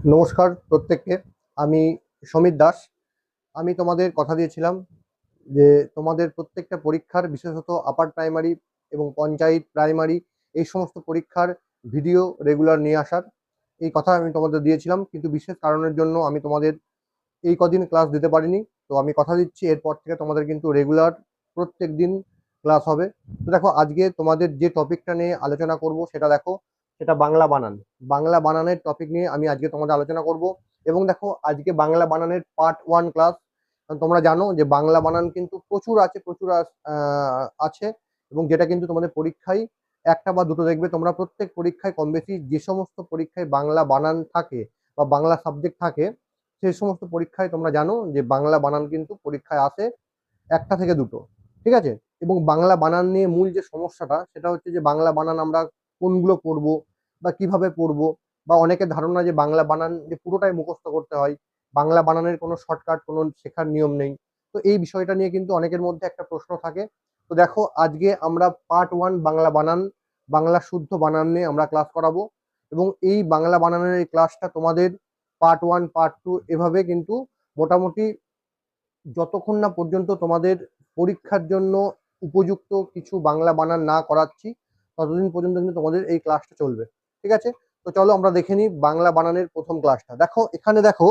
নমস্কার প্রত্যেককে। আমি সমীর দাস। আমি তোমাদের কথা দিয়েছিলাম যে তোমাদের প্রত্যেকটা পরীক্ষার, বিশেষত আপার প্রাইমারি এবং পঞ্চায়েত প্রাইমারি, এই সমস্ত পরীক্ষার ভিডিও রেগুলার নিয়ে আসার এই কথা আমি তোমাদের দিয়েছিলাম, কিন্তু বিশেষ কারণের জন্য আমি তোমাদের এই কদিন ক্লাস দিতে পারিনি। তো আমি কথা দিচ্ছি এরপর থেকে তোমাদের কিন্তু রেগুলার প্রত্যেক দিন ক্লাস হবে। তো দেখো, আজকে তোমাদের যে টপিকটা নিয়ে আলোচনা করব সেটা দেখো, সেটা বাংলা বানান। বাংলা বানানের টপিক নিয়ে আমি আজকে তোমাদের আলোচনা করব। এবং দেখো, আজকে বাংলা বানানের পার্ট 1 ক্লাস। তোমরা জানো যে বাংলা বানান কিন্তু প্রচুর আছে, আছে, এবং যেটা কিন্তু তোমাদের পরীক্ষায় একটা বা দুটো দেখবে। তোমরা প্রত্যেক পরীক্ষায় কম বেশি যে সমস্ত পরীক্ষায় বাংলা বানান থাকে বা বাংলা সাবজেক্ট থাকে, সেই সমস্ত পরীক্ষায় তোমরা জানো যে বাংলা বানান কিন্তু পরীক্ষায় আসে একটা থেকে দুটো। ঠিক আছে? এবং বাংলা বানান নিয়ে মূল যে সমস্যাটা, সেটা হচ্ছে যে বাংলা বানান আমরা কোনগুলো পড়বো বা কিভাবে পড়বো, বা অনেকের ধারণা যে বাংলা বানান যে পুরোটাই মুখস্থ করতে হয়, বাংলা বানানের কোনো শর্টকাট, কোনো শেখার নিয়ম নেই। তো এই বিষয়টা নিয়ে কিন্তু অনেকের মধ্যে একটা প্রশ্ন থাকে। তো দেখো, আজকে আমরা পার্ট 1 বাংলা বানান, বাংলা শুদ্ধ বানান নিয়ে আমরা ক্লাস করাবো। এবং এই বাংলা বানানের এই ক্লাসটা তোমাদের পার্ট 1 পার্ট 2 এভাবে কিন্তু মোটামুটি যতক্ষণ না পর্যন্ত তোমাদের পরীক্ষার জন্য উপযুক্ত কিছু বাংলা বানান না করাচ্ছি, ততদিন পর্যন্ত কিন্তু তোমাদের এই ক্লাসটা চলবে। ঠিক আছে? তো চলো আমরা দেখে নিই বাংলা বানানের প্রথম ক্লাসটা। দেখো এখানে, দেখো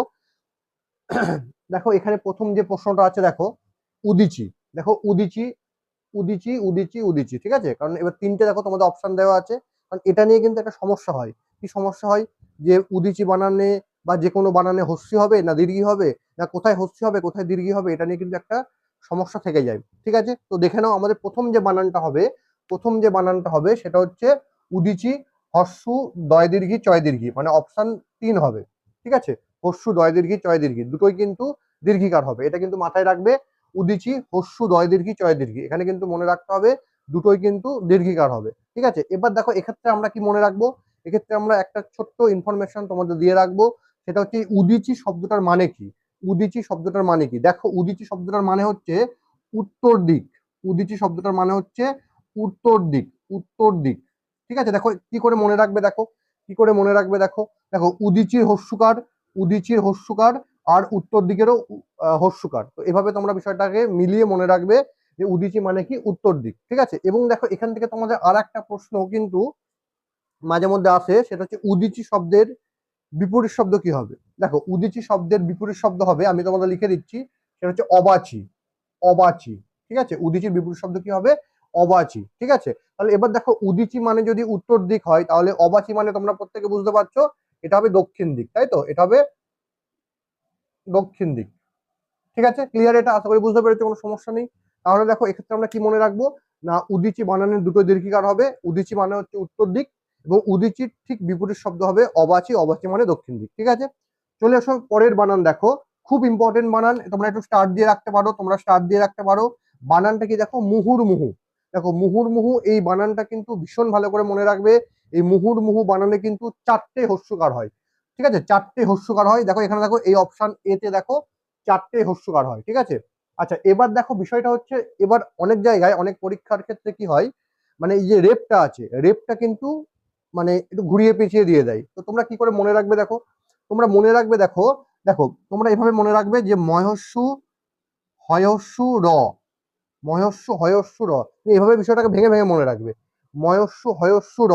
দেখো এখানে প্রথম যে প্রশ্নটা আছে, দেখো উদিচি। দেখো উদিচি, উদিচি, উদিচি, উদিচি। ঠিক আছে? কারণ এবার তিনটে দেখো তোমাদের অপশন দেওয়া আছে। কারণ এটা নিয়ে কিন্তু একটা সমস্যা হয়। কি সমস্যা হয়? যে উদিচি বানানে বা যে কোনো বানানে হস্যি হবে না দীর্ঘি হবে, না কোথায় হস্যি হবে কোথায় দীর্ঘি হবে, এটা নিয়ে কিন্তু একটা সমস্যা থেকে যায়। ঠিক আছে? তো দেখে নাও, আমাদের প্রথম যে বানানটা হবে, সেটা হচ্ছে উদিচি হস্যু দয় দীর্ঘি চয় দীর্ঘি, মানে অপশন 3 হবে। ঠিক আছে? হস্যু দয় দীর্ঘি চয় দীর্ঘি দুটোই কিন্তু দীর্ঘিকার হবে, এটা কিন্তু মাথায় রাখবে। উদিচি হস্যু দয় দীর্ঘি চয় দীর্ঘি, এখানে কিন্তু মনে রাখতে হবে দুটোই কিন্তু দীর্ঘিকার হবে। ঠিক আছে? এবার দেখো, এক্ষেত্রে আমরা কি মনে রাখবো? এক্ষেত্রে আমরা একটা ছোট্ট ইনফরমেশন তোমাদের দিয়ে রাখবো, সেটা হচ্ছে উদিচি শব্দটার মানে কি। উদিচি শব্দটার মানে কি? দেখো, উদিচি শব্দটার মানে হচ্ছে উত্তর দিক। উদিচি শব্দটার মানে হচ্ছে উত্তর দিক, উত্তর দিক। ঠিক আছে? দেখো কি করে মনে রাখবে, দেখো কি করে মনে রাখবে। দেখো, দেখো উদিচির হস্যকার, উদিচির হস্যকার, আর উত্তর দিকেরও হস্যকার। তো এভাবে তোমরা বিষয়টাকে মিলিয়ে মনে রাখবে যে উদিচি মানে কি উত্তর দিক। ঠিক আছে? এবং দেখো, এখান থেকে তোমাদের আর একটা প্রশ্ন কিন্তু মাঝে মধ্যে আসে, সেটা হচ্ছে উদিচি শব্দের বিপরীত শব্দ কি হবে। দেখো, উদিচি শব্দের বিপরীত শব্দ হবে, আমি তোমাদের লিখে দিচ্ছি, সেটা হচ্ছে অবাচি। অবাচি। ঠিক আছে? উদিচির বিপরীত শব্দ কি হবে? অবাচি। ঠিক আছে? তাহলে এবার দেখো, উদিচি মানে যদি উত্তর দিক হয়, তাহলে অবাচি মানে তোমরা প্রত্যেকে বুঝতে পারছো, এটা হবে দক্ষিণ দিক। তাই তো? এটা হবে দক্ষিণ দিক। ঠিক আছে? ক্লিয়ার? এটা আশা করি বুঝতে পেরেছো, কোনো সমস্যা নেই। তাহলে দেখো, এক্ষেত্রে আমরা কি মনে রাখবো? না, উদিচি বানানের দুটো দীর্ঘিকার হবে। উদিচি মানে হচ্ছে উত্তর দিক, এবং উদিচির ঠিক বিপরীত শব্দ হবে অবাচি। অবাচি মানে দক্ষিণ দিক। ঠিক আছে? চলে আসো পরের বানান। দেখো, খুব ইম্পর্টেন্ট বানান, তোমরা একটু স্টার্ট দিয়ে রাখতে পারো, বানানটা কি? দেখো, মুহুর মুহু। দেখো, মুহুর মুহু, এই বানানটা কিন্তু ভীষণ ভালো করে মনে রাখবে। এই মুহুর মুহু বানানে কিন্তু 4টে হস্যকার হয়। ঠিক আছে? 4টে হস্যকার হয়। দেখো এখানে, দেখো এই অপশন 'এ' তে দেখো 4টে হস্যকার হয়। ঠিক আছে? আচ্ছা, এবার দেখো বিষয়টা হচ্ছে, এবার অনেক জায়গায় অনেক পরীক্ষার ক্ষেত্রে কি হয়, মানে এই যে রেপটা আছে, রেপটা কিন্তু মানে একটু ঘুরিয়ে পেঁচিয়ে দিয়ে দেয়। তো তোমরা কি করে মনে রাখবে? দেখো, তোমরা মনে রাখবে, দেখো, দেখো তোমরা এভাবে মনে রাখবে যে ময়স্যু হয়স্যু র, ময়স্যু হয়স্যু র। তুমি এভাবে বিষয়টাকে ভেঙে ভেঙে মনে রাখবে। ময়স্যু হয়স্যু র।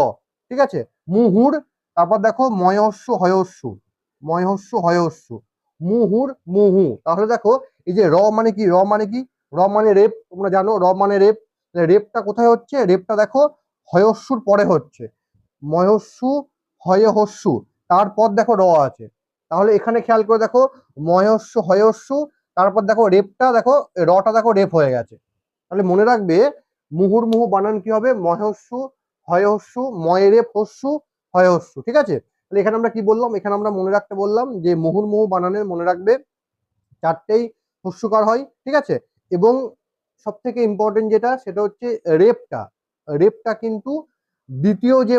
ঠিক আছে? মুহুর, তারপর দেখো ময়স্যু হয়স্যু, ময়স্যু হয়স্যু, মুহুর মুহু। তাহলে দেখো, এই যে র মানে কি, র মানে কি? র মানে রেপ, তোমরা জানো র মানে রেপ। রেপটা কোথায় হচ্ছে? রেপটা দেখো হয়স্যুর পরে হচ্ছে। ময়স্যু হয়হস্যু, তারপর দেখো র আছে। তাহলে এখানে খেয়াল করে দেখো, ময়স্যু হয়স্যু, তারপর দেখো রেপটা, দেখো রটা দেখো রেপ হয়ে গেছে। তাহলে মনে রাখবে, মুহুর্মুহু বানান কি হবে? ময়স্যু হয়স্যু, ময়রেপ হস্যু, হয়স্যু। ঠিক আছে? তাহলে এখানে আমরা কি বললাম? এখানে আমরা মনে রাখতে বললাম যে মুহুর্মুহু বানানের মনে রাখবে 4টেই হস্যকার হয়। ঠিক আছে? এবং সব থেকে ইম্পর্টেন্ট যেটা, সেটা হচ্ছে রেপটা। রেপটা কিন্তু দ্বিতীয় যে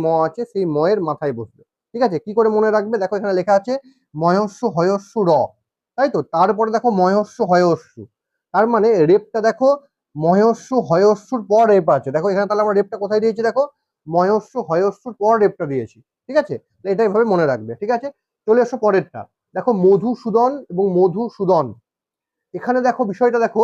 ম আছে সেই ময়ের মাথায় বসবে। ঠিক আছে? কি করে মনে রাখবে? দেখো এখানে লেখা আছে ময়স্যু হয়স্যু র, তাই তো? তারপরে দেখো ময়স্যু হয়স্যু, তার মানে রেপটা দেখো ময়স্যু হয়স্যুর পর রেপ আছে। দেখো এখানে তাহলে আমরা রেপটা কোথায় দিয়েছি? দেখো, ময়স্যু হয়স্যুর পর রেপটা দিয়েছি। ঠিক আছে, এটা এভাবে মনে রাখবে। ঠিক আছে, চলে এসো পরেরটা। দেখো মধুসূদন এবং মধুসূদন, এখানে দেখো বিষয়টা দেখো,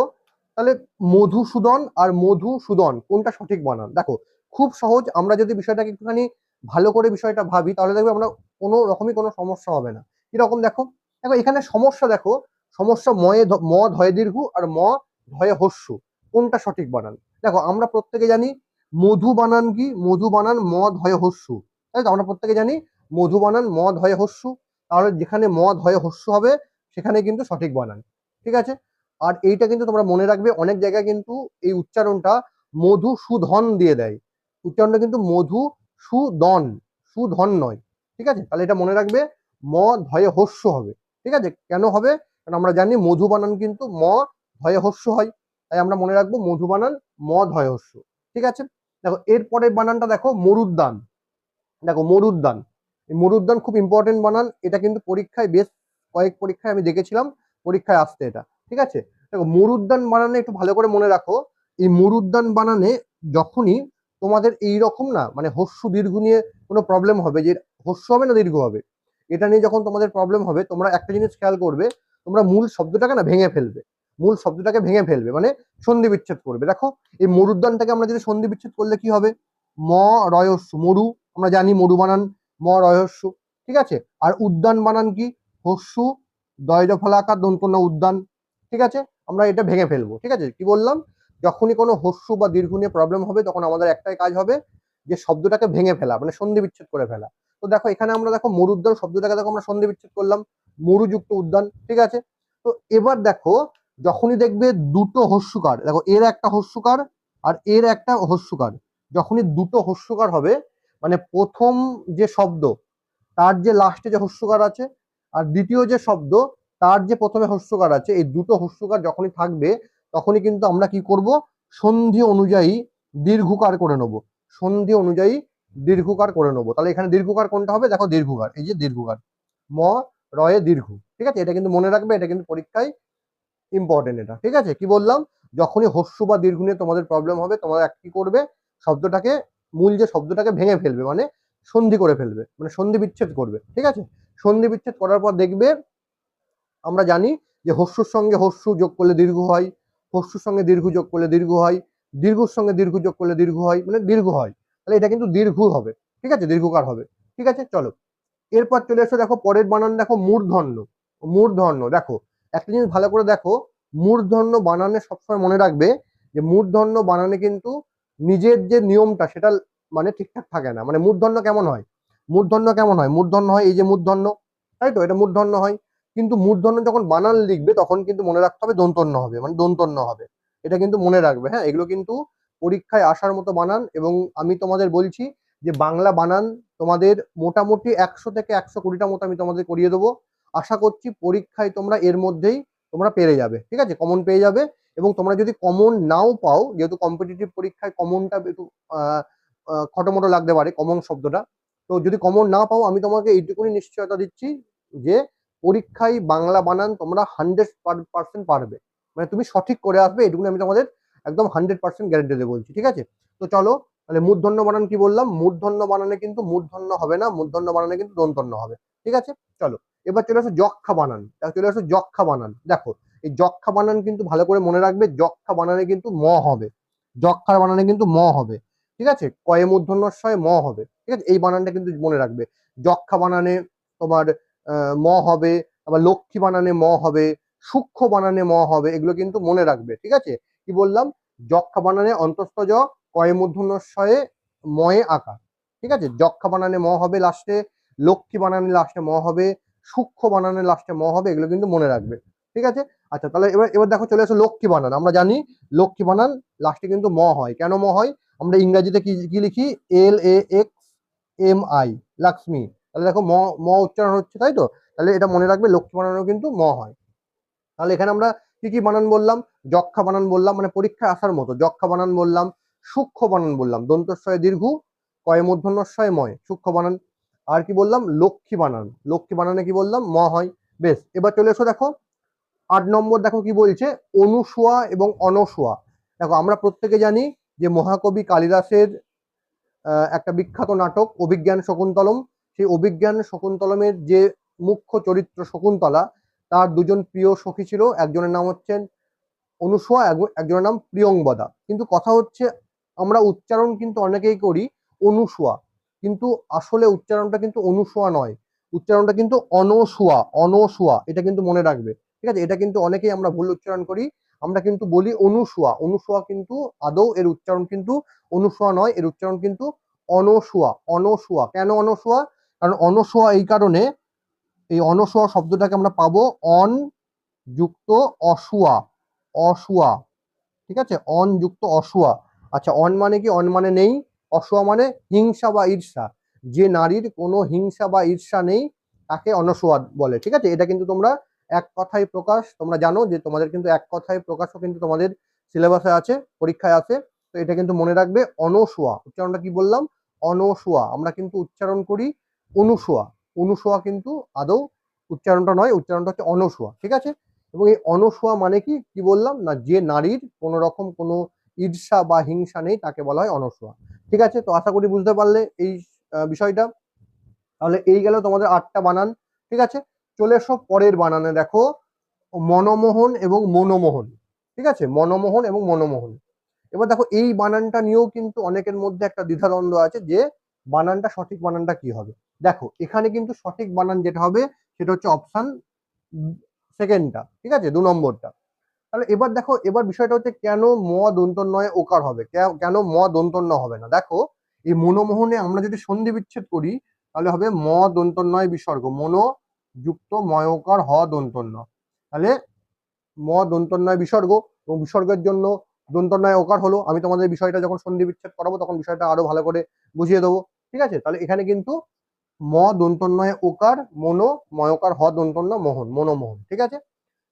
তাহলে মধুসূদন আর মধুসূদন কোনটা সঠিক বানান? দেখো খুব সহজ, আমরা যদি বিষয়টাকে একটুখানি ভালো করে বিষয়টা ভাবি তাহলে দেখবে আমরা কোনো রকমই কোনো সমস্যা হবে না। কিরকম দেখো, দেখো এখানে সমস্যা দেখো, সমস্যা ম ধয়ে দীর্ঘ আর ম ধয়ে হস্যু, কোনটা সঠিক বানান? দেখো আমরা প্রত্যেকে জানি মধু বানান কি, মধু বানান ম ধয়ে হস্যু, তাই তো আমরা প্রত্যেকে জানি মধু বানান ম ধয়ে হস্যু, তাহলে যেখানে ম ধয়ে হস্যু হবে সেখানে কিন্তু সঠিক বানান। ঠিক আছে, আর এইটা কিন্তু তোমরা মনে রাখবে, অনেক জায়গায় কিন্তু এই উচ্চারণটা মধুসূদন দিয়ে দেয়, উচ্চারণটা কিন্তু মধুসূদন, সুধন নয়। ঠিক আছে, তাহলে এটা মনে রাখবে, ম ধয়ে হস্য হবে। ঠিক আছে, কেন হবে? কারণ আমরা জানি মধু বানান কিন্তু ম ধয়ে হস্য হয়, তাই আমরা মনে রাখবো মধু বানান ম ধয়ে হস্য। ঠিক আছে, দেখো এরপরের বানানটা দেখো মরুদ্যান। দেখো মরুদ্যান, এই মরুদ্যান খুব ইম্পর্টেন্ট বানান, এটা কিন্তু পরীক্ষায় বেশ কয়েক পরীক্ষায় আমি দেখেছিলাম পরীক্ষায় আসতে এটা। ঠিক আছে, দেখো মরুদ্যান বানানে একটু ভালো করে মনে রাখো, এই মরুদ্যান বানানে যখনই তোমাদের এই রকম না মানে হস্য দীর্ঘ নিয়ে কোনো প্রবলেম হবে, যে হস্য হবে না দীর্ঘ হবে, এটা নিয়ে যখন তোমাদের প্রবলেম হবে তোমরা একটা জিনিস খেয়াল করবে, তোমরা মূল শব্দটাকে না ভেঙে ফেলবে, মূল শব্দটাকে ভেঙে ফেলবে মানে সন্ধি বিচ্ছেদ করবে। দেখো এই মরুদ্যানটাকে আমরা যদি সন্ধি বিচ্ছেদ করলে কি হবে, ম রয়স্য মরু, আমরা জানি মরু বানান ম রহস্য। ঠিক আছে, আর উদ্যান বানান কি, হস্যু দয়জ ফলাকার দন্তন্য উদ্যান। ঠিক আছে, আমরা এটা ভেঙে ফেলবো। ঠিক আছে, কি বললাম, যখনই কোনো হস্যু বা দীর্ঘ নিয়ে প্রবলেম হবে তখন আমাদের একটাই কাজ হবে, যে শব্দটাকে ভেঙে ফেলা মানে সন্ধি বিচ্ছেদ করে ফেলা। তো দেখো এখানে আমরা দেখো মরুদ্যান শব্দটাকে দেখো আমরা সন্ধি বিচ্ছেদ করলাম, মরুযুক্ত উদ্যান। ঠিক আছে, তো এবার দেখো যখনই দেখবে দুটো হস্যকার, দেখো এর একটা হস্যকার আর এর একটা হস্যকার, যখনই দুটো হস্যকার হবে মানে প্রথম যে শব্দ তার যে লাস্টে যে হস্যকার আছে আর দ্বিতীয় যে শব্দ তার যে প্রথমে হস্যকার আছে, এই দুটো হস্যকার যখনই থাকবে তখনই কিন্তু আমরা কি করব, সন্ধি অনুযায়ী দীর্ঘকার করে নেব, সন্ধি অনুযায়ী দীর্ঘকার করে নেব। তাহলে এখানে দীর্ঘকার কোনটা হবে, দেখো দীর্ঘকার, এই যে দীর্ঘকার ম রয়ে দীর্ঘ। ঠিক আছে, এটা কিন্তু মনে রাখবে, এটা কিন্তু পরীক্ষায় ইম্পর্টেন্ট এটা। ঠিক আছে, কি বললাম, যখনই হস্য বা দীর্ঘ নিয়ে তোমাদের প্রবলেম হবে তোমরা কি করবে, শব্দটাকে মূল যে শব্দটাকে ভেঙে ফেলবে মানে সন্ধি করে ফেলবে, মানে সন্ধি বিচ্ছেদ করবে। ঠিক আছে, সন্ধি বিচ্ছেদ করার পর দেখবে, আমরা জানি যে হস্যর সঙ্গে হস্য যোগ করলে দীর্ঘ হয়, হস্যর সঙ্গে দীর্ঘ যোগ করলে দীর্ঘ হয়, দীর্ঘর সঙ্গে দীর্ঘ যোগ করলে দীর্ঘ হয়, মানে দীর্ঘ হয়, তাহলে এটা কিন্তু দীর্ঘ হবে। ঠিক আছে, দীর্ঘকার হবে। ঠিক আছে, চলো এরপর চলে এসো, দেখো পরের বানান দেখো মূর্ধন্য। মূর্ধন্য দেখো একটা জিনিস ভালো করে দেখো, মূর্ধন্য বানানে সবসময় মনে রাখবে যে মূর্ধন্য বানানে কিন্তু নিজের যে নিয়মটা সেটা মানে ঠিকঠাক থাকে না। মানে মূর্ধন্য কেমন হয়, মূর্ধন্য কেমন হয়, মূর্ধন্য হয় এই যে মূর্ধন্য, তাই তো এটা মূর্ধন্য হয়, কিন্তু মূর্ধন্য যখন বানান লিখবে তখন কিন্তু মনে রাখতে হবে দন্তন্য হবে, মানে দন্তন্য হবে, এটা কিন্তু মনে রাখবে। হ্যাঁ, এগুলো কিন্তু পরীক্ষায় আসার মতো বানান, এবং আমি তোমাদের বলছি যে বাংলা বানান তোমাদের মোটামুটি 100 থেকে 120টা মতো আমি তোমাদের করিয়ে দেবো। আশা করছি পরীক্ষায় তোমরা এর মধ্যেই তোমরা পেরে যাবে। ঠিক আছে, কমন পেয়ে যাবে। এবং তোমরা যদি কমন নাও পাও, যেহেতু কম্পিটিটিভ পরীক্ষায় কমনটা একটু খটোমটো লাগতে পারে কমন শব্দটা, তো যদি কমন না পাও আমি তোমাকে এইটুকুনি নিশ্চয়তা দিচ্ছি যে পরীক্ষায় বাংলা বানান তোমরা 100% পারবে, মানে তুমি সঠিক করে আসবে, এটুকুনি আমি তোমাদের একদম 100% গ্যারেন্টি দিয়ে বলছি। ঠিক আছে, তো চলো তাহলে মূর্ধন্য বানান কি বললাম, মূর্ধন্য বানানে কিন্তু মূর্ধন্য হবে না, মূর্ধন্য বানানে কিন্তু দন্তন্য হবে। ঠিক আছে, চলো এবার চলে আসো যক্ষা বানান। চলে আসো যক্ষা বানান। দেখো এই যক্ষা বানান কিন্তু ভালো করে মনে রাখবে, যক্ষা বানানে কিন্তু ম হবে, যক্ষার বানানে কিন্তু ম হবে। ঠিক আছে, কয়ে মূর্ধন্যস্বয়ে ম হবে। ঠিক আছে, এই বানানটা কিন্তু মনে রাখবে, যক্ষা বানানে তোমার ম হবে, আবার লক্ষ্মী বানানে ম হবে, সূক্ষ্ম বানানে ম হবে, এগুলো কিন্তু মনে রাখবে। ঠিক আছে, কি বললাম, যক্ষা বানানে অন্তস্থ জ, কয়ে মূর্ধন্যস্বয়ে ময়ে আকার। ঠিক আছে, যক্ষা বানানে ম হবে লাস্টে, লক্ষ্মী বানানে লাস্টে ম হবে, সূক্ষ্ম বানানে লাস্টে ম হবে, এগুলো কিন্তু মনে রাখবে। ঠিক আছে, আচ্ছা তাহলে এবার এবার দেখো চলে আসো লক্ষ্মী বানান। আমরা জানি লক্ষ্মী বানান লাস্টে কিন্তু ম হয়, কেন ম হয়, আমরা ইংরেজিতে কি কি লিখি, LAXMI, লক্ষ্মী। তাহলে দেখো ম ম উচ্চারণ হচ্ছে, তাই তো, তাহলে এটা মনে রাখবে লক্ষ্মী বানানও কিন্তু ম হয়। তাহলে এখানে আমরা কি কি বানান বললাম, যক্ষা বানান বললাম মানে পরীক্ষায় আসার মতো, যক্ষা বানান বললাম, সূক্ষ্ম বানান বললাম, দন্তস্বয়ে দীর্ঘ, কয়ে মূর্ধন্যস্বয়ে ময়, সূক্ষ্ম বানান। আর কি বললাম, লক্ষ্মী বানান, লক্ষ্মী বানানে কি বললাম, ম হয়। বেশ, এবার চলে এসো দেখো 8 নম্বর, দেখো কি বলছে, অনুসোয়া এবং অনসোয়া। দেখো আমরা প্রত্যেকে জানি যে মহাকবি কালিদাসের একটা বিখ্যাত নাটক অভিজ্ঞান শকুন্তলম, সেই অভিজ্ঞান শকুন্তলমের যে মুখ্য চরিত্র শকুন্তলা, তার দুজন প্রিয় সখী ছিল, একজনের নাম হচ্ছেন অনুসূয়া, একজনের নাম প্রিয়ংবদা। কিন্তু কথা হচ্ছে আমরা উচ্চারণ কিন্তু অনেকেই করি অনুসূয়া, কিন্তু আসলে উচ্চারণটা কিন্তু অনুসূয়া নয়, উচ্চারণটা কিন্তু অনসূয়া, অনসূয়া, এটা কিন্তু মনে রাখবে। ঠিক আছে, এটা কিন্তু অনেকেই আমরা ভুল উচ্চারণ করি, আমরা কিন্তু বলি অনুসূয়া, অনুসূয়া কিন্তু আদৌ এর উচ্চারণ কিন্তু অনুসূয়া নয়, এর উচ্চারণ কিন্তু অনসূয়া, অনসূয়া। কেন অনসূয়া? কারণ অনসূয়া এই কারণে, এই অনসূয়া শব্দটাকে আমরা পাবো অন যুক্ত অসুয়া, অসুয়া। ঠিক আছে, অন যুক্ত অসুয়া। আচ্ছা, অন মানে কি? অন মানে নেই, অসুয়া মানে হিংসা বা ঈর্ষা। যে নারীর কোনো হিংসা বা ঈর্ষা নেই তাকে অনসূয়া বলে। ঠিক আছে, এটা কিন্তু তোমরা এক কথায় প্রকাশ, তোমরা জানো যে তোমাদের কিন্তু এক কথায় প্রকাশও কিন্তু তোমাদের সিলেবাসে আছে, পরীক্ষায় আছে। তো এটা কিন্তু মনে রাখবে, অনসূয়া। উচ্চারণটা কি বললাম? অনসূয়া। আমরা কিন্তু উচ্চারণ করি অনুসূয়া, অনুসূয়া কিন্তু আদৌ উচ্চারণটা নয়, উচ্চারণটা হচ্ছে অনসূয়া। ঠিক আছে, এবং এই অনসূয়া মানে কি কি বললাম না, যে নারীর কোন রকম কোনো ঈর্ষা বা হিংসা নেই তাকে বলা হয় অনসূয়া। ঠিক আছে, তো আশা করি বুঝতে পারলে এই বিষয়টা। তাহলে এই গেল তোমাদের 8টা বানান। ঠিক আছে, চলে এসো পরের বানানে। দেখো, মনমোহন এবং মনোমোহন। ঠিক আছে, মনমোহন এবং মনোমোহন। এবার দেখো, এই বানানটা নিয়েও কিন্তু অনেকের মধ্যে একটা দ্বিধাদ্বন্দ্ব আছে যে বানানটা, সঠিক বানানটা কি হবে। দেখো, এখানে কিন্তু সঠিক বানান যেটা হবে সেটা হচ্ছে অপশন সেকেন্ডটা। ঠিক আছে, 2 নম্বরটা। তাহলে এবার দেখো, এবার বিষয়টা হচ্ছে কেন ম দন্তন্বয়ে ওকার হবে, কেন ম দন্তন্য হবে না। দেখো, এই মনোমোহনে আমরা যদি সন্ধি বিচ্ছেদ করি তাহলে হবে ম দন্তন্বয় বিসর্গ, মনো যুক্ত ময়কার হ দন্তন্য। তাহলে ম দন্তন্বয় বিসর্গ, এবং বিসর্গের জন্য দন্তন্বয় ওকার হলো। আমি তোমাদের বিষয়টা যখন সন্ধি বিচ্ছেদ করাবো তখন বিষয়টা আরো ভালো করে বুঝিয়ে দেবো। ঠিক আছে, তাহলে এখানে কিন্তু ম দন্তন্বয় ওকার, মনো ময়কার হ দন্তন্য মোহন, মনোমোহন। ঠিক আছে,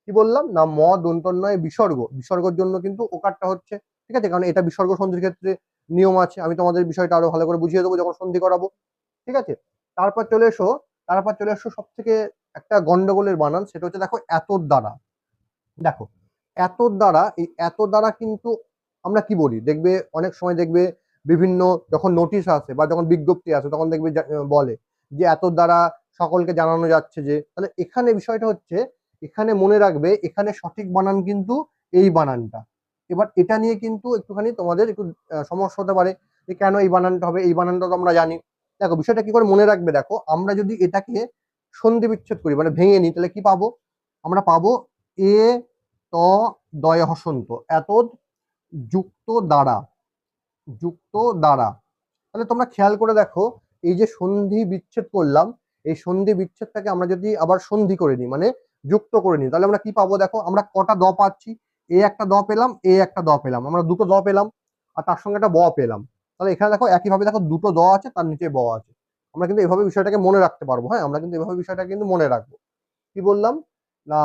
কি বললাম না, ম দন্তন্বয় বিসর্গ, বিসর্গের জন্য কিন্তু ওকারটা হচ্ছে। ঠিক আছে, কারণ এটা বিসর্গ সন্ধির ক্ষেত্রে নিয়ম আছে, আমি তোমাদের বিষয়টা আরো ভালো করে বুঝিয়ে দেবো যখন সন্ধি করাবো। ঠিক আছে, তারপর চলে এসো, তারপর চলে এসো সব থেকে একটা গন্ডগোলের বানান, সেটা হচ্ছে দেখো এতর দ্বারা। দেখো, এতর দ্বারা, এই এতর দ্বারা কিন্তু আমরা কি বলি, দেখবে অনেক সময় দেখবে বিভিন্ন যখন নোটিশ আসে বা যখন বিজ্ঞপ্তি আসে তখন দেখবে বলে যে এতর দ্বারা সকলকে জানানো যাচ্ছে যে। তাহলে এখানে বিষয়টা হচ্ছে, এখানে মনে রাখবে এখানে সঠিক বানান কিন্তু এই বানানটা। এবার এটা নিয়ে কিন্তু একটুখানি তোমাদের একটু সমস্যা হতে পারে যে কেন এই বানানটা হবে, এই বানানটা তো আমরা জানি। দেখো, বিষয়টা কি করে মনে রাখবে, দেখো আমরা যদি এটাকে সন্ধি বিচ্ছেদ করি মানে ভেঙে নিই তাহলে কি পাবো, আমরা পাবো এ ত দয় হসন্ত, এতদ যুক্ত দ্বারা, যুক্ত দ্বারা। তাহলে তোমরা খেয়াল করে দেখো, এই যে সন্ধি বিচ্ছেদ করলাম, এই সন্ধি বিচ্ছেদটাকে আমরা যদি আবার সন্ধি করে নিই মানে যুক্ত করে নিই তাহলে আমরা কি পাবো, দেখো আমরা কটা দ পাচ্ছি, এ একটা দ পেলাম, এ একটা দ পেলাম, আমরা দুটো দ পেলাম, আর তার সঙ্গে একটা ব পেলাম। তাহলে এখানে দেখো একইভাবে দেখো দুটো দ আছে, তার নিচে ব আছে। আমরা কিন্তু এভাবে বিষয়টাকে মনে রাখতে পারবো। হ্যাঁ, আমরা কিন্তু এভাবে বিষয়টা কিন্তু মনে রাখবো। কি বললাম না,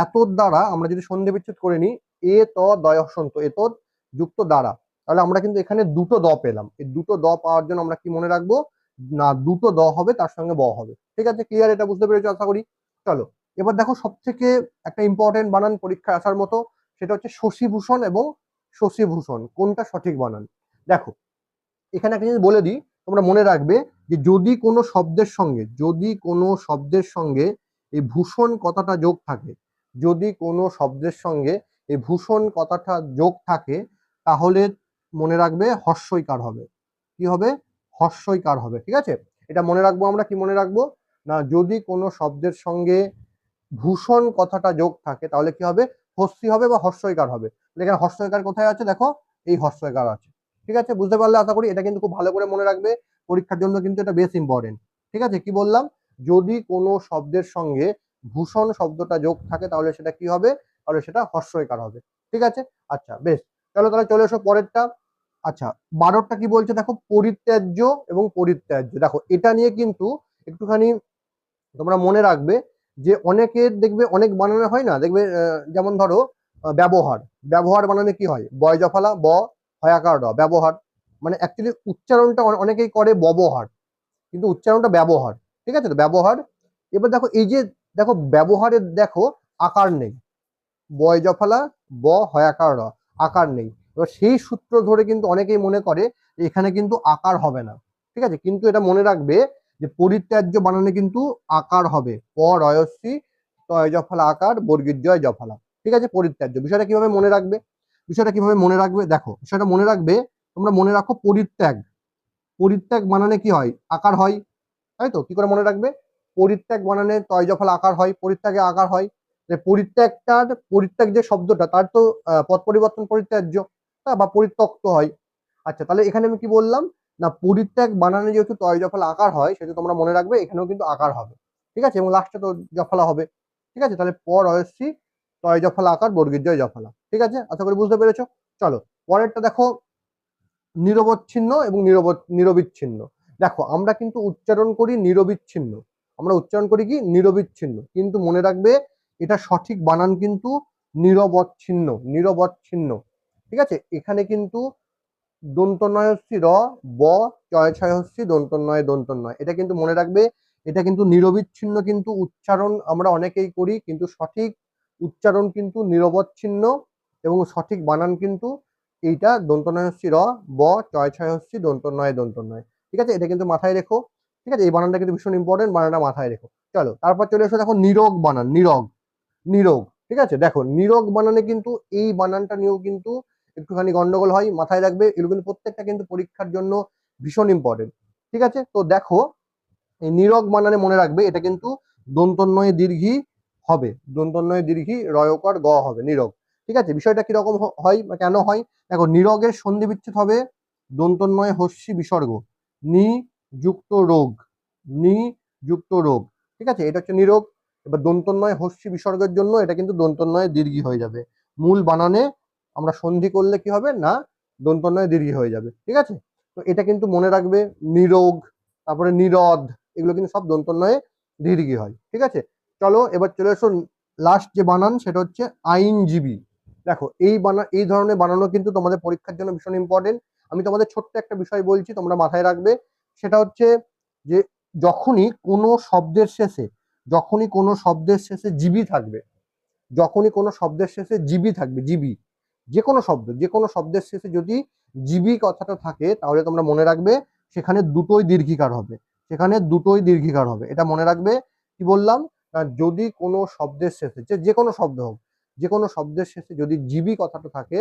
এতর দ্বারা আমরা যদি সন্ধি বিচ্ছেদ করে নিই, এ ত দয় হসন্ত, এতদ যুক্ত দ্বারা, তাহলে আমরা কিন্তু এখানে দুটো দ পেলাম। এই দুটো দ পাওয়ার জন্য আমরা কি মনে রাখবো না, দুটো দ হবে তার সঙ্গে ব হবে। ঠিক আছে, ক্লিয়ার? এটা বুঝতে পেরেছো আশা করি। চলো, এবার দেখো সব থেকে একটা ইম্পর্টেন্ট বানান পরীক্ষায় আসার মতো, সেটা হচ্ছে শশীভূষণ এবং শশীভূষণ, কোনটা সঠিক বানান। দেখো, এখানে একটা জিনিস বলে দিই, তোমরা মনে রাখবে যে যদি কোনো শব্দের সঙ্গে, যদি কোনো শব্দের সঙ্গে এই ভূষণ কথাটা যোগ থাকে, যদি কোনো শব্দের সঙ্গে এই ভূষণ কথাটা যোগ থাকে, তাহলে মনে রাখবে হর্ষইকার হবে। কি হবে? হর্ষইকার হবে। ঠিক আছে, এটা মনে রাখবো। আমরা কি মনে রাখবো না, যদি কোনো শব্দের সঙ্গে ভূষণ কথাটা যোগ থাকে তাহলে কি হবে, হস্যি হবে বা হর্ষইকার হবে। এখানে হর্ষইকার কোথায় আছে, দেখো এই হর্ষইকার আছে। ঠিক আছে, বুঝতে পারলে আশা করি। এটা কিন্তু খুব ভালো করে মনে রাখবে, পরীক্ষার জন্য কিন্তু এটা বেশ ইম্পর্টেন্ট। ঠিক আছে, কি বললাম, যদি কোনো শব্দের সঙ্গে ভূষণ শব্দটা যোগ থাকে তাহলে সেটা কি হবে, তাহলে সেটা হর্ষইকার হবে। ঠিক আছে, আচ্ছা বেশ। চলো তাহলে চলে এসো পরেরটা। আচ্ছা, 12টা কি বলছে দেখো, পরিত্যাজ্য এবং পরিত্যাজ্য। দেখো, এটা নিয়ে কিন্তু একটুখানি তোমরা মনে রাখবে যে অনেকের দেখবে অনেক বানানো হয় না, দেখবে যেমন ধরো ব্যবহার, ব্যবহার বানানে কি হয়, বয় জফালা ব হয়াকার ড, ব্যবহার। মানে অ্যাকচুয়ালি উচ্চারণটা অনেকেই করে ব্যবহার, কিন্তু উচ্চারণটা ব্যবহার। ঠিক আছে, তো ব্যবহার। এবার দেখো, এই যে দেখো ব্যবহারের দেখো আকার নেই, বয় জফালা ব হয়াকার ড, আকার নেই। এবার সেই সূত্র ধরে কিন্তু অনেকেই মনে করে যে এখানে কিন্তু আকার হবে না। ঠিক আছে, কিন্তু এটা মনে রাখবে যে পরিত্যাজ্য বানানে কিন্তু আকার হবে প রয়স্বী তয় জফলা আকার বর্গীর জয় জফলা। ঠিক আছে, পরিত্যাজ্য বিষয়টা কিভাবে মনে রাখবে, বিষয়টা কিভাবে মনে রাখবে দেখো, বিষয়টা মনে রাখবে তোমরা মনে রাখো পরিত্যাগ, পরিত্যাগ বানানে কি হয় আকার হয়, তাই তো? কি করে মনে রাখবে, পরিত্যাগ বানানে তয় জফলা আকার হয়, পরিত্যাগে আকার হয়। পরিত্যাগটার পরিত্যাগ যে শব্দটা তার তো পদ পরিবর্তন পরিত্যাজ্য বা পরিত্যক্ত হয়। আচ্ছা তাহলে এখানে আমি কি বললাম না, পরিত্যাগ বানানে যেহেতু তয় জফলা আকার হয় সেটা তোমরা মনে রাখবে এখানেও কিন্তু আকার হবে। ঠিক আছে, এবং লাস্টে তো জফলা হবে। ঠিক আছে, তাহলে পর অয়স্বী তয় জফলা আকার বর্গীর জয় জফলা। ঠিক আছে, আশা করি বুঝতে পেরেছো। চলো পরেরটা দেখো, নিরবচ্ছিন্ন এবং নিরবিচ্ছিন্ন। দেখো আমরা কিন্তু উচ্চারণ করি নিরবিচ্ছিন্ন, আমরা উচ্চারণ করি কি নিরবিচ্ছিন্ন, কিন্তু মনে রাখবে এটা সঠিক বানান কিন্তু নিরবচ্ছিন্ন, নিরবচ্ছিন্ন। ঠিক আছে, এখানে কিন্তু দন্তন্বয় হচ্ছে র, ব, চয় ছয় হচ্ছে দন্তন্বয় দন্তন্বয়, এটা কিন্তু মনে রাখবে। এটা কিন্তু নিরবিচ্ছিন্ন, কিন্তু উচ্চারণ আমরা অনেকেই করি, কিন্তু সঠিক উচ্চারণ কিন্তু নিরবচ্ছিন্ন এবং সঠিক বানান কিন্তু এইটা দন্তন্বয় হচ্ছে র, ব, চয় ছয় হচ্ছে দন্তন্বয় দন্তন্বয়। ঠিক আছে, এটা কিন্তু মাথায় রেখো। ঠিক আছে, এই বানানটা কিন্তু ভীষণ ইম্পর্টেন্ট, বানানটা মাথায় রেখো। চলো তারপর চলে এসো দেখো নিরোগ বানান, নিরোগ, নিরোগ। ঠিক আছে, দেখো নিরোগ বানানে কিন্তু এই বানানটা নিয়েও কিন্তু একটুখানি গন্ডগোল হয়, মাথায় রাখবে। এগুলো কিন্তু প্রত্যেকটা কিন্তু পরীক্ষার জন্য ভীষণ ইম্পর্টেন্ট। ঠিক আছে, তো দেখো এই নিরোগ বানানে মনে রাখবে এটা কিন্তু দন্তন্বয়ে দীর্ঘী হবে, দন্তন্বয়ে দীর্ঘী রয়কার গ হবে নিরোগ। ঠিক আছে, বিষয়টা কিরকম হয় বা কেন হয়, দেখো নিরোগের সন্ধি বিচ্ছেদ হবে দন্তন্বয়ে হস্যি বিসর্গ, নি যুক্ত রোগ, নি যুক্ত রোগ। ঠিক আছে, এটা হচ্ছে নিরোগ। এবার দন্তন্বয় হস্যি বিসর্গের জন্য এটা কিন্তু দন্তন্বয়ে দীর্ঘী হয়ে যাবে, মূল বানানে আমরা সন্ধি করলে কি হবে না দন্তন্বয়ে দীর্ঘী হয়ে যাবে। ঠিক আছে, তো এটা কিন্তু মনে রাখবে, নিরোগ, তারপরে নিরদ, এগুলো কিন্তু সব দন্তন্বয়ে দীর্ঘী হয়। ঠিক আছে, চলো এবার চলে এসো লাস্ট যে বানান সেটা হচ্ছে আইনজীবী। দেখো এই ধরনের বানানো কিন্তু তোমাদের পরীক্ষার জন্য ভীষণ ইম্পর্টেন্ট। আমি তোমাদের ছোট্ট একটা বিষয় বলছি, তোমরা মাথায় রাখবে। সেটা হচ্ছে যে যখনই কোনো শব্দের শেষে, যখনই কোনো শব্দের শেষে জীবী থাকবে, যখনই কোনো শব্দের শেষে জীবী থাকবে, জীবী, যে কোনো শব্দ, যে কোনো শব্দের শেষে যদি জীবী কথাটা থাকে তাহলে তোমরা মনে রাখবে সেখানে দুটোই দীর্ঘিকার হবে, সেখানে দুটোই দীর্ঘিকার হবে, এটা মনে রাখবে। কি বললাম না, যদি কোনো শব্দের শেষে, যে কোনো শব্দ হোক, যে কোনো শব্দের শেষে যদি জীবী কথাটা থাকে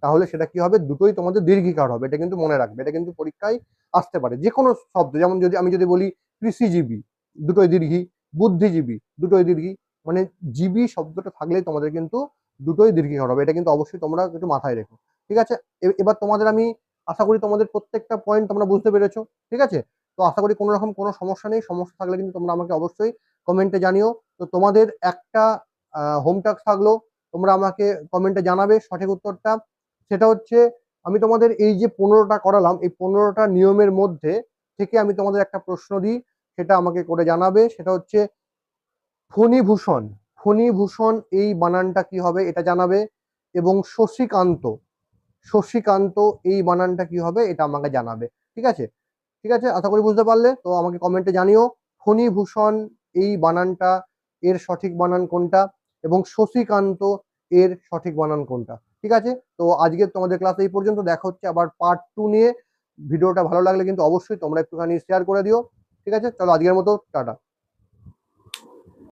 তাহলে সেটা কি হবে, দুটোই তোমাদের দীর্ঘিকার হবে, এটা কিন্তু মনে রাখবে। এটা কিন্তু পরীক্ষায় আসতে পারে, যে কোনো শব্দ, যেমন যদি আমি যদি বলি কৃষিজীবী, দুটোই দীর্ঘী, বুদ্ধিজীবী, দুটোই দীর্ঘী, মানে জীবী শব্দটা থাকলেই তোমাদের কিন্তু দুটোই দীর্ঘিকার হবে, এটা কিন্তু অবশ্যই তোমরা একটু মাথায় রেখো। ঠিক আছে, এবার তোমাদের আমি আশা করি তোমাদের প্রত্যেকটা পয়েন্ট তোমরা বুঝতে পেরেছো। ঠিক আছে, তো আশা করি কোনো রকম কোনো সমস্যা নেই, সমস্যা থাকলে কিন্তু তোমরা আমাকে অবশ্যই কমেন্টে জানিও। তো তোমাদের একটা হোম টাস্ক থাকলো, তোমরা আমাকে কমেন্টে জানাবে সঠিক উত্তরটা। সেটা হচ্ছে আমি তোমাদের এই যে 15টা করালাম, এই 15টা নিয়মের মধ্যে থেকে আমি তোমাদের একটা প্রশ্ন দিই, সেটা আমাকে করে জানাবে। সেটা হচ্ছে ফণীভূষণ, ফণীভূষণ এই বানানটা কি হবে এটা জানাবে, এবং শশীকান্ত, শশীকান্ত এই বানানটা কি হবে এটা আমাকে জানাবে। ঠিক আছে, ঠিক আছে, আশা করি বুঝতে পারলে। তো আমাকে কমেন্টে জানিও ফণীভূষণ এই বানানটা এর সঠিক বানান কোনটা, এবং শশীকান্ত এর সঠিক বানান কোনটা। ঠিক আছে, তো আজকে তোমাদের ক্লাস এই পর্যন্ত, দেখা হচ্ছে আবার পার্ট 2 নিয়ে। ভিডিওটা ভালো লাগলে কিন্তু অবশ্যই তোমরা একটুখানি শেয়ার করে দিও। ঠিক আছে, চলো আজকের মতো টাটা।